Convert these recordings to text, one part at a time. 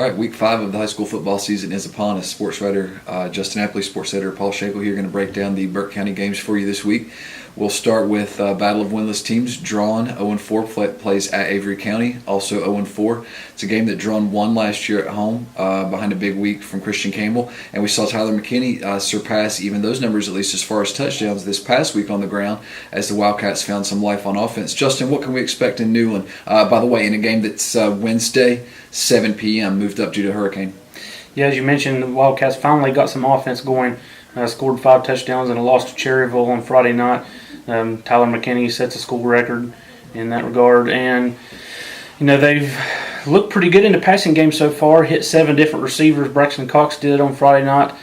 right, week 5 of the high school football season is upon us. Sports writer Justin Apley, sports editor Paul Shankle here, going to break down the Burke County games for you this week. We'll start with Battle of Winless Teams. Drawn 0-4 plays at Avery County, also 0-4. It's a game that Drawn won last year at home behind a big week from Christian Campbell, and we saw Tyler McKinney surpass even those numbers, at least as far as touchdowns, this past week on the ground as the Wildcats found some life on offense. Justin, what can we expect in Newland? By the way, in a game that's Wednesday, 7 p.m., moved up due to hurricane. Yeah, as you mentioned, the Wildcats finally got some offense going. Scored 5 touchdowns and a loss to Cherryville on Friday night. Tyler McKinney sets a school record in that regard. And, you know, they've looked pretty good in the passing game so far. Hit 7 different receivers. Braxton Cox did on Friday night.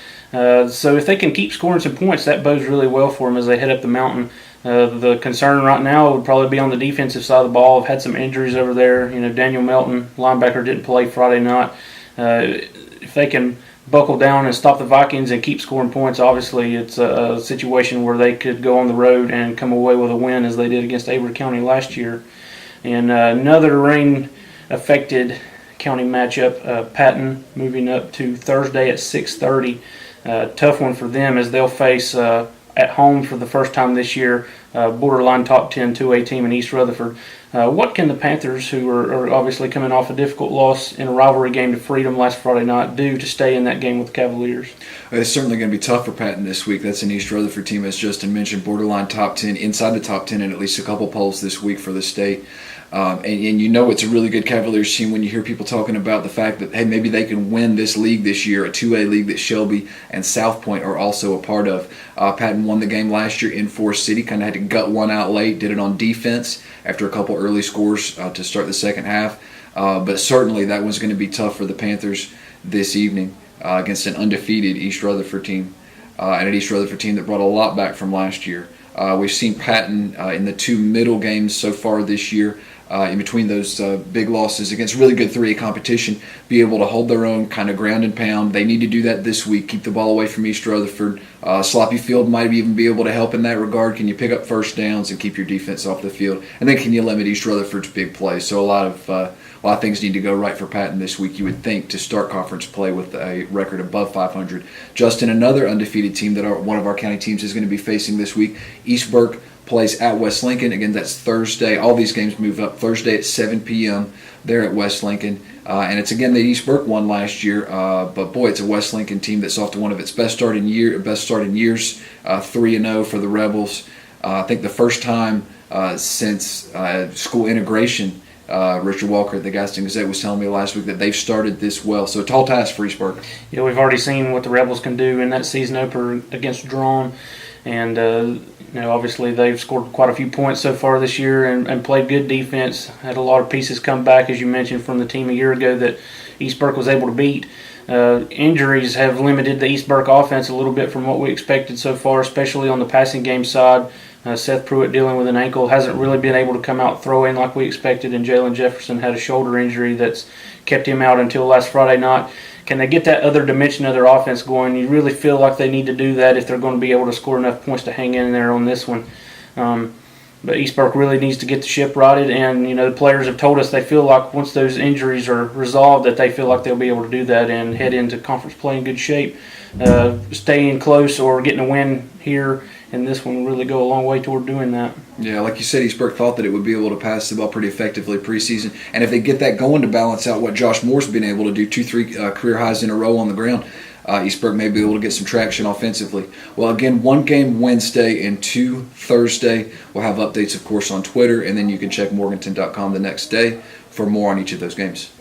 So if they can keep scoring some points, that bodes really well for them as they head up the mountain. The concern right now would probably be on the defensive side of the ball. I've had some injuries over there. You know, Daniel Melton, linebacker, didn't play Friday night. If they can buckle down and stop the Vikings and keep scoring points, obviously it's a situation where they could go on the road and come away with a win as they did against Avery County last year. And another rain-affected county matchup, Patton moving up to Thursday at 6:30. Tough one for them as they'll face at home for the first time this year, borderline top 10 2A team in East Rutherford. What can the Panthers, who are obviously coming off a difficult loss in a rivalry game to Freedom last Friday night, do to stay in that game with the Cavaliers? It's certainly going to be tough for Patton this week. That's an East Rutherford team, as Justin mentioned, borderline top 10, inside the top 10 in at least a couple polls this week for the state. And you know it's a really good Cavaliers team when you hear people talking about the fact that, hey, maybe they can win this league this year, a 2A league that Shelby and South Point are also a part of. Patton won the game last year in Forest City, kind of had to gut one out late, did it on defense after a couple early scores to start the second half. But certainly that was going to be tough for the Panthers this evening against an undefeated East Rutherford team, and an East Rutherford team that brought a lot back from last year. We've seen Patton in the 2 middle games so far this year, in between those big losses against really good 3A competition, be able to hold their own, kind of ground and pound. They need to do that this week, keep the ball away from East Rutherford. Sloppy field might even be able to help in that regard. Can you pick up first downs and keep your defense off the field? And then can you limit East Rutherford's big plays? So a lot of things need to go right for Patton this week, you would think, to start conference play with a record above 500. Justin, another undefeated team that one of our county teams is going to be facing this week, East Burke plays at West Lincoln. Again, that's Thursday. All these games move up Thursday at 7 p.m. there at West Lincoln. And it's, again, that East Burke won last year. But, boy, it's a West Lincoln team that's off to one of its best start in years, 3-0 for the Rebels. I think the first time since school integration, Richard Walker at the Gaston Gazette was telling me last week that they've started this well. So a tall task for East Burke. Yeah, we've already seen what the Rebels can do in that season opener against Drawn. And, you know, obviously they've scored quite a few points so far this year and played good defense. Had a lot of pieces come back, as you mentioned, from the team a year ago that East Burke was able to beat. Injuries have limited the East Burke offense a little bit from what we expected so far, especially on the passing game side. Seth Pruitt dealing with an ankle, hasn't really been able to come out throwing like we expected, and Jalen Jefferson had a shoulder injury that's kept him out until last Friday night. Can they get that other dimension of their offense going? You really feel like they need to do that if they're going to be able to score enough points to hang in there on this one. But East Burke really needs to get the ship righted, and, you know, the players have told us they feel like once those injuries are resolved that they feel like they'll be able to do that and head into conference play in good shape. Staying close or getting a win here and this one will really go a long way toward doing that. Yeah, like you said, East Burke thought that it would be able to pass the ball pretty effectively preseason. And if they get that going to balance out what Josh Moore's been able to do, 2-3 career highs in a row on the ground, East Burke may be able to get some traction offensively. Well, again, 1 game Wednesday and 2 Thursday. We'll have updates, of course, on Twitter, and then you can check Morganton.com the next day for more on each of those games.